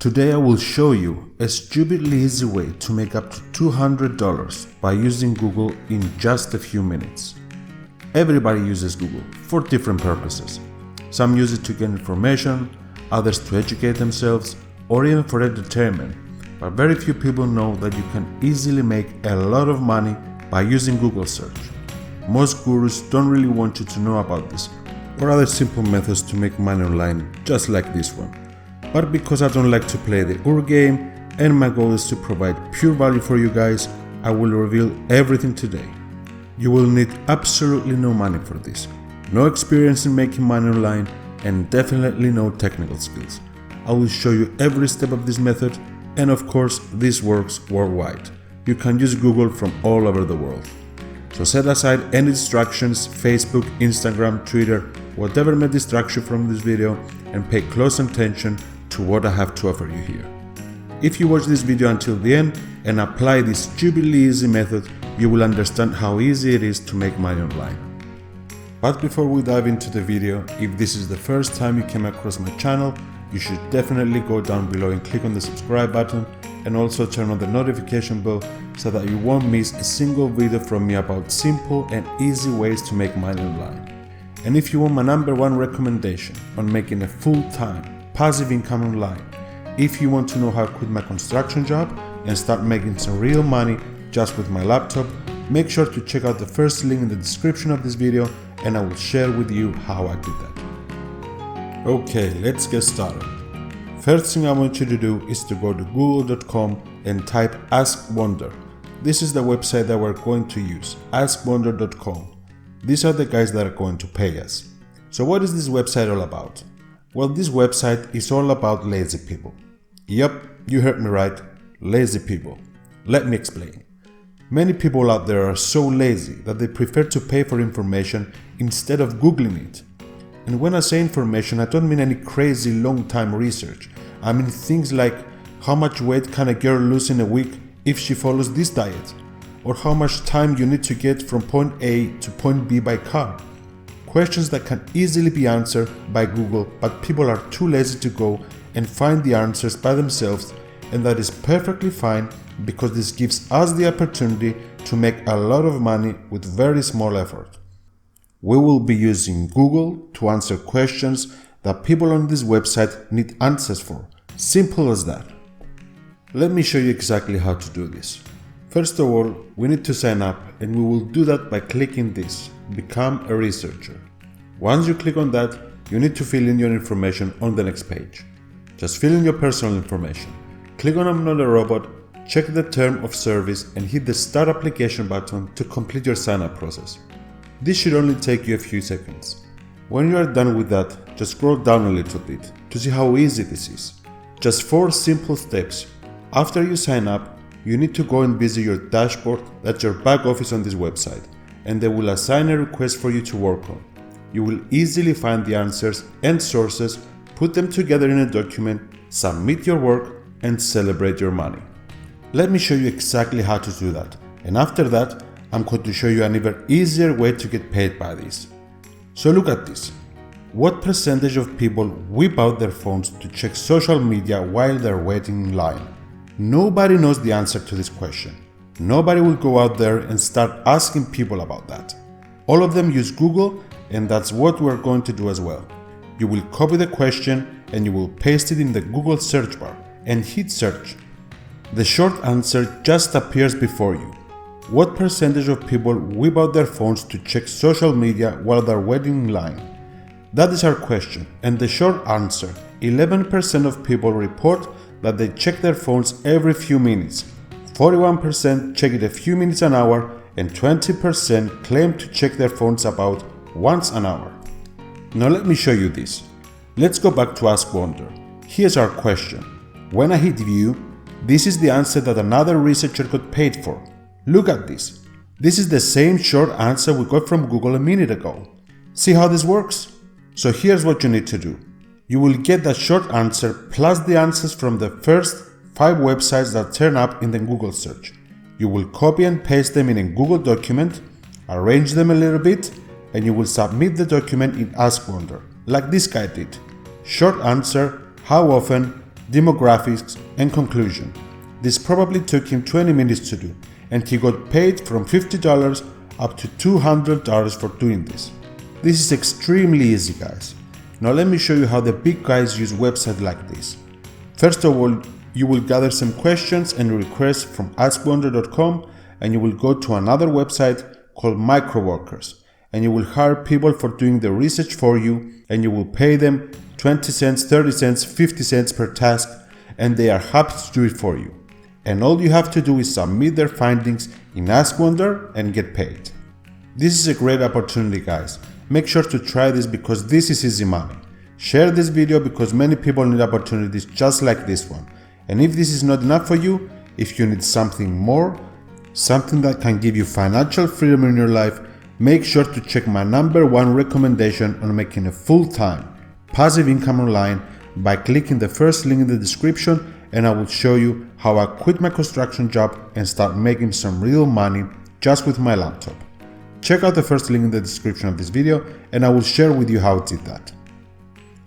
Today I will show you a stupidly easy way to make up to $200 by using Google in just a few minutes. Everybody uses Google for different purposes. Some use it to get information, others to educate themselves, or even for entertainment. But very few people know that you can easily make a lot of money by using Google search. Most gurus don't really want you to know about this or other simple methods to make money online, just like this one. But because I don't like to play the guru game and my goal is to provide pure value for you guys, I will reveal everything today. You will need absolutely no money for this, no experience in making money online, and definitely no technical skills. I will show you every step of this method, and of course this works worldwide. You can use Google from all over the world. So set aside any distractions, Facebook, Instagram, Twitter, whatever may distract you from this video, and pay close attention to what I have to offer you here. If you watch this video until the end and apply this stupidly easy method, you will understand how easy it is to make money online. But before we dive into the video, if this is the first time you came across my channel, you should definitely go down below and click on the subscribe button and also turn on the notification bell so that you won't miss a single video from me about simple and easy ways to make money online. And if you want my #1 recommendation on making a full-time passive income online, if you want to know how I quit my construction job and start making some real money just with my laptop, make sure to check out the first link in the description of this video and I will share with you how I did that. Okay, let's get started. First thing I want you to do is to go to google.com and type AskWonder. This is the website that we're going to use, AskWonder.com. These are the guys that are going to pay us. So what is this website all about? Well, this website is all about lazy people. Yep, you heard me right, lazy people. Let me explain. Many people out there are so lazy that they prefer to pay for information instead of Googling it. And when I say information, I don't mean any crazy long-time research. I mean things like how much weight can a girl lose in a week if she follows this diet? Or how much time you need to get from point A to point B by car? Questions that can easily be answered by Google, but people are too lazy to go and find the answers by themselves, and that is perfectly fine because this gives us the opportunity to make a lot of money with very small effort. We will be using Google to answer questions that people on this website need answers for. Simple as that. Let me show you exactly how to do this. First of all, we need to sign up, and we will do that by clicking this, Become a Researcher. Once you click on that, you need to fill in your information on the next page. Just fill in your personal information. Click on I'm not a robot, check the term of service, and hit the Start Application button to complete your sign-up process. This should only take you a few seconds. When you are done with that, just scroll down a little bit to see how easy this is. Just 4 simple steps. After you sign up, you need to go and visit your dashboard, that's your back office on this website, and they will assign a request for you to work on. You will easily find the answers and sources, put them together in a document, submit your work, and celebrate your money. Let me show you exactly how to do that, and after that, I'm going to show you an even easier way to get paid by this. So look at this. What percentage of people whip out their phones to check social media while they're waiting in line? Nobody knows the answer to this question. Nobody will go out there and start asking people about that. All of them use Google, and that's what we're going to do as well. You will copy the question and you will paste it in the Google search bar and hit search. The short answer just appears before you. What percentage of people whip out their phones to check social media while they're waiting in line? That is our question, and the short answer, 11% of people report that they check their phones every few minutes, 41% check it a few minutes an hour, and 20% claim to check their phones about once an hour. Now let me show you this. Let's go back to AskWonder. Here's our question. When I hit view, this is the answer that another researcher got paid for. Look at this. This is the same short answer we got from Google a minute ago. See how this works? So here's what you need to do. You will get that short answer plus the answers from the first 5 websites that turn up in the Google search. You will copy and paste them in a Google document, arrange them a little bit, and you will submit the document in AskWonder, like this guy did. Short answer, how often, demographics, and conclusion. This probably took him 20 minutes to do, and he got paid from $50 up to $200 for doing this. This is extremely easy, guys. Now let me show you how the big guys use websites like this. First of all, you will gather some questions and requests from AskWonder.com, and you will go to another website called MicroWorkers, and you will hire people for doing the research for you, and you will pay them 20 cents, 30 cents, 50 cents per task, and they are happy to do it for you. And all you have to do is submit their findings in AskWonder and get paid. This is a great opportunity, guys. Make sure to try this because this is easy money. Share this video because many people need opportunities just like this one. And if this is not enough for you, if you need something more, something that can give you financial freedom in your life, make sure to check my #1 recommendation on making a full-time passive income online by clicking the first link in the description, and I will show you how I quit my construction job and start making some real money just with my laptop. Check out the first link in the description of this video and I will share with you how I did that.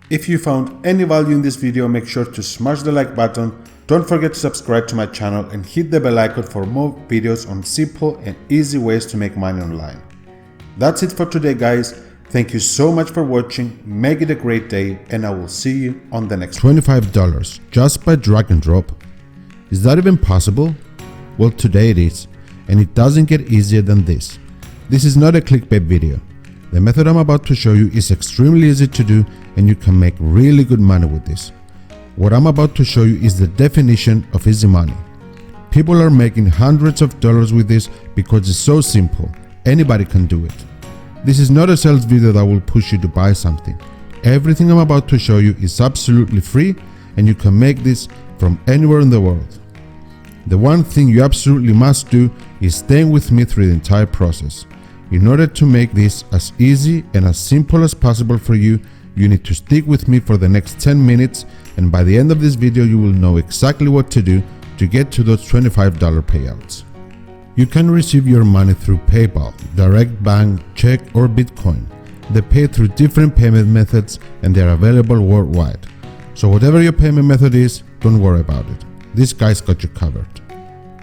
If you found any value in this video, make sure to smash the like button. Don't forget to subscribe to my channel and hit the bell icon for more videos on simple and easy ways to make money online. That's it for today, guys. Thank you so much for watching. Make it a great day and I will see you on the next one. $25 just by drag and drop. Is that even possible? Well, today it is, and it doesn't get easier than this. This is not a clickbait video. The method I'm about to show you is extremely easy to do and you can make really good money with this. What I'm about to show you is the definition of easy money. People are making hundreds of dollars with this because it's so simple. Anybody can do it. This is not a sales video that will push you to buy something. Everything I'm about to show you is absolutely free and you can make this from anywhere in the world. The one thing you absolutely must do is staying with me through the entire process. In order to make this as easy and as simple as possible for you, you need to stick with me for the next 10 minutes, and by the end of this video you will know exactly what to do to get to those $25 payouts. You can receive your money through PayPal, direct bank, check or Bitcoin. They pay through different payment methods and they are available worldwide. So whatever your payment method is, don't worry about it. This guy's got you covered.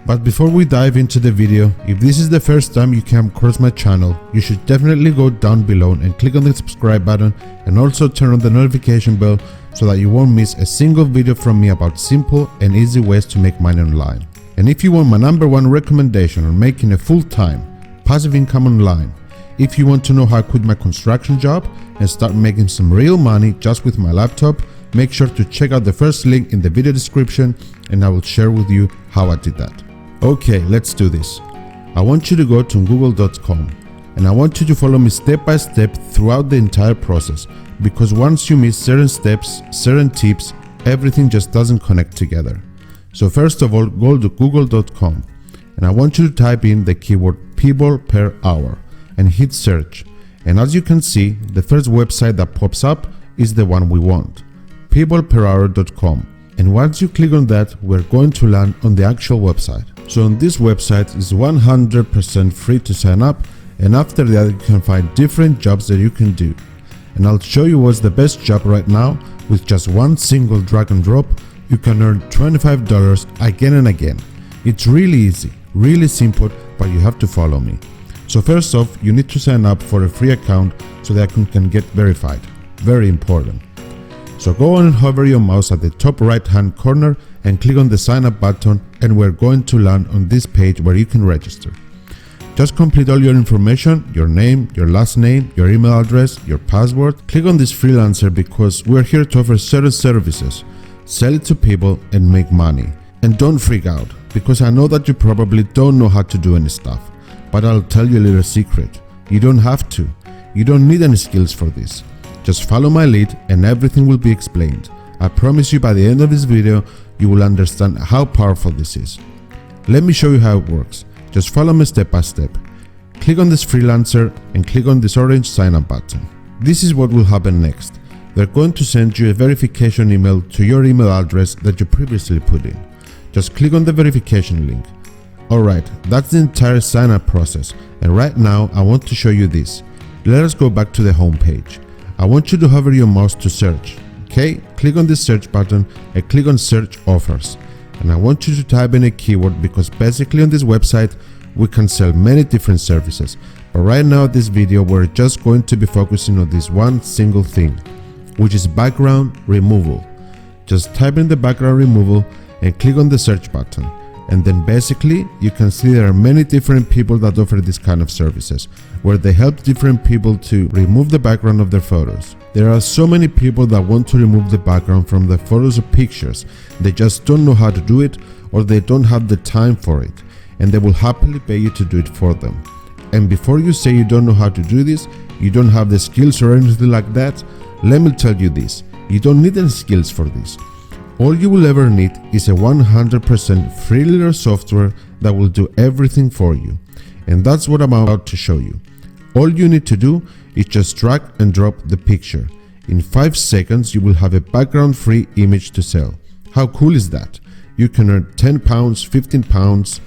But before we dive into the video, if this is the first time you came across my channel, you should definitely go down below and click on the subscribe button and also turn on the notification bell so that you won't miss a single video from me about simple and easy ways to make money online. And if you want my #1 recommendation on making a full-time passive income online, if you want to know how I quit my construction job and start making some real money just with my laptop, make sure to check out the first link in the video description and I will share with you how I did that. Okay, let's do this. I want you to go to google.com and I want you to follow me step by step throughout the entire process, because once you miss certain steps, certain tips, everything just doesn't connect together. So first of all, go to google.com and I want you to type in the keyword PeoplePerHour and hit search. And as you can see, the first website that pops up is the one we want, PeoplePerHour.com. And once you click on that, we're going to land on the actual website. So on this website is 100% free to sign up, and after that you can find different jobs that you can do. And I'll show you what's the best job right now. With just one single drag and drop, you can earn $25 again and again. It's really easy, really simple, but you have to follow me. So first off, you need to sign up for a free account so that you can get verified. Very important. So go on and hover your mouse at the top right hand corner and click on the sign up button, and we're going to land on this page where you can register. Just complete all your information, your name, your last name, your email address, your password. Click on this freelancer because we're here to offer certain services, sell it to people and make money. And don't freak out, because I know that you probably don't know how to do any stuff, but I'll tell you a little secret. You don't have to. You don't need any skills for this. Just follow my lead and everything will be explained. I promise you by the end of this video, you will understand how powerful this is. Let me show you how it works. Just follow me step by step. Click on this freelancer and click on this orange sign up button. This is what will happen next. They're going to send you a verification email to your email address that you previously put in. Just click on the verification link. Alright, that's the entire sign up process, and right now I want to show you this. Let us go back to the home page. I want you to hover your mouse to search. Okay, click on the search button and click on search offers. And I want you to type in a keyword because basically on this website we can sell many different services. But right now in this video we're just going to be focusing on this one single thing, which is background removal. Just type in the background removal and click on the search button. And then basically you can see there are many different people that offer this kind of services, where they help different people to remove the background of their photos. There are so many people that want to remove the background from their photos or pictures. They just don't know how to do it, or they don't have the time for it, and they will happily pay you to do it for them. And before you say you don't know how to do this, you don't have the skills or anything like that, let me tell you this, you don't need any skills for this. All you will ever need is a 100% free little software that will do everything for you. And that's what I'm about to show you. All you need to do is just drag and drop the picture. In 5 seconds you will have a background free image to sell. How cool is that? You can earn £10, £15,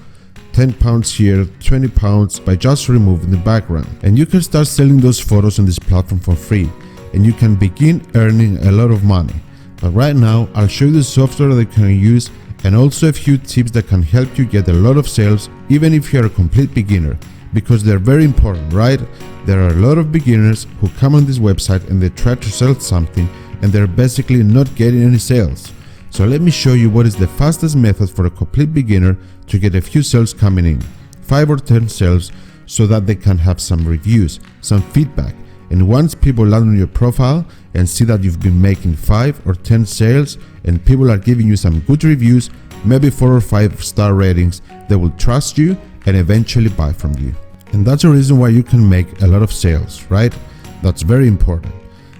£10 here, £20 by just removing the background. And you can start selling those photos on this platform for free, and you can begin earning a lot of money. But right now I'll show you the software that you can use and also a few tips that can help you get a lot of sales even if you're a complete beginner, because they're very important, right? There are a lot of beginners who come on this website and they try to sell something and they're basically not getting any sales. So let me show you what is the fastest method for a complete beginner to get a few sales coming in, 5 or 10 sales, so that they can have some reviews, some feedback. And once people land on your profile and see that you've been making 5 or 10 sales and people are giving you some good reviews, maybe 4 or 5 star ratings, they will trust you and eventually buy from you. And that's the reason why you can make a lot of sales, right? That's very important.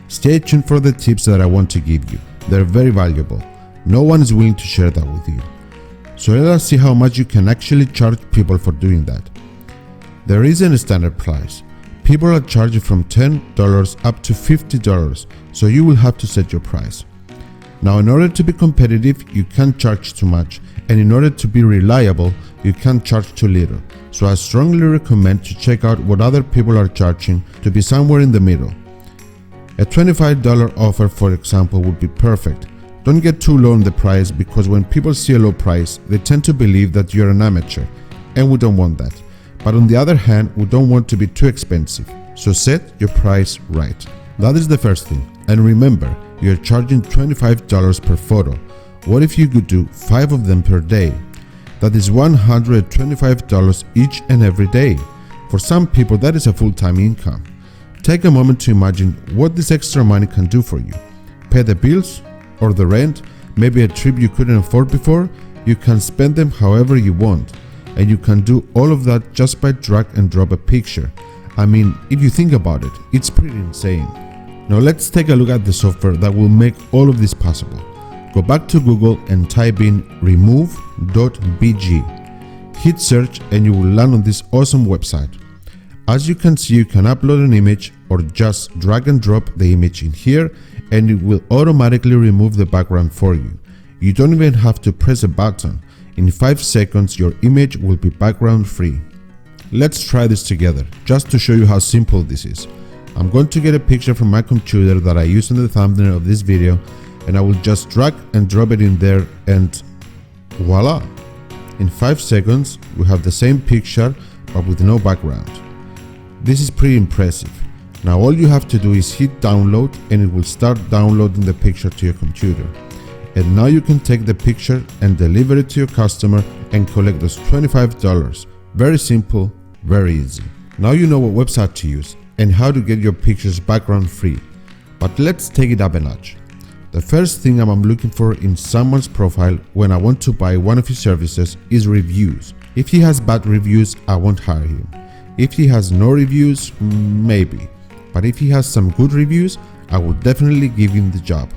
Stay tuned for the tips that I want to give you. They're very valuable. No one is willing to share that with you. So let us see how much you can actually charge people for doing that. There isn't a standard price. People are charging from $10 up to $50, so you will have to set your price. Now, in order to be competitive, you can't charge too much, and in order to be reliable, you can't charge too little. So I strongly recommend to check out what other people are charging to be somewhere in the middle. A $25 offer, for example, would be perfect. Don't get too low on the price, because when people see a low price, they tend to believe that you're an amateur, and we don't want that. But on the other hand, we don't want to be too expensive, so set your price right. That is the first thing. And remember, you're charging $25 per photo. What if you could do 5 of them per day? That is $125 each and every day. For some people, that is a full-time income. Take a moment to imagine what this extra money can do for you. Pay the bills or the rent, maybe a trip you couldn't afford before. You can spend them however you want. And you can do all of that just by drag and drop a picture. I mean, if you think about it, it's pretty insane. Now let's take a look at the software that will make all of this possible. Go back to Google and type in remove.bg. Hit search and you will land on this awesome website. As you can see, you can upload an image or just drag and drop the image in here and it will automatically remove the background for you. You don't even have to press a button. In 5 seconds, your image will be background free. Let's try this together, just to show you how simple this is. I'm going to get a picture from my computer that I used in the thumbnail of this video, and I will just drag and drop it in there and voila! In 5 seconds, we have the same picture, but with no background. This is pretty impressive. Now all you have to do is hit download and it will start downloading the picture to your computer. And now you can take the picture and deliver it to your customer and collect those $25. Very simple, very easy. Now you know what website to use and how to get your pictures background free. But let's take it up a notch. The first thing I'm looking for in someone's profile when I want to buy one of his services is reviews. If he has bad reviews, I won't hire him. If he has no reviews, maybe. But if he has some good reviews, I will definitely give him the job.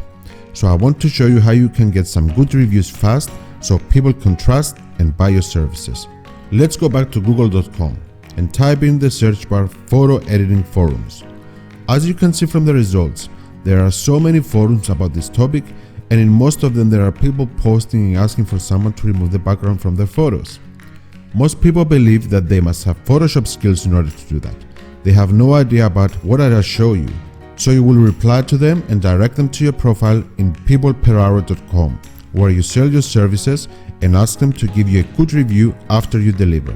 So I want to show you how you can get some good reviews fast so people can trust and buy your services. Let's go back to google.com and type in the search bar photo editing forums. As you can see from the results, there are so many forums about this topic, and in most of them there are people posting and asking for someone to remove the background from their photos. Most people believe that they must have Photoshop skills in order to do that. They have no idea about what I just showed you. So you will reply to them and direct them to your profile in PeoplePerHour.com, where you sell your services and ask them to give you a good review after you deliver.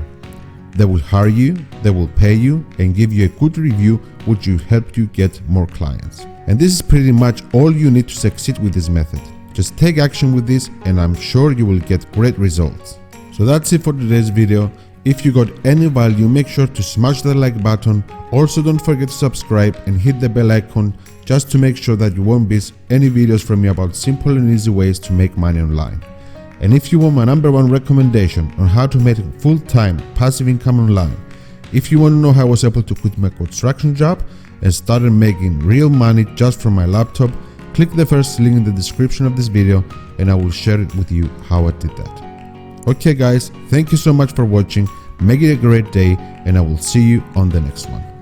They will hire you, they will pay you, and give you a good review, which will help you get more clients. And this is pretty much all you need to succeed with this method. Just take action with this and I'm sure you will get great results. So that's it for today's video. If you got any value, make sure to smash the like button. Also don't forget to subscribe and hit the bell icon just to make sure that you won't miss any videos from me about simple and easy ways to make money online. And if you want my #1 recommendation on how to make full-time passive income online, if you want to know how I was able to quit my construction job and started making real money just from my laptop, click the first link in the description of this video and I will share it with you how I did that. Okay guys, thank you so much for watching, make it a great day and I will see you on the next one.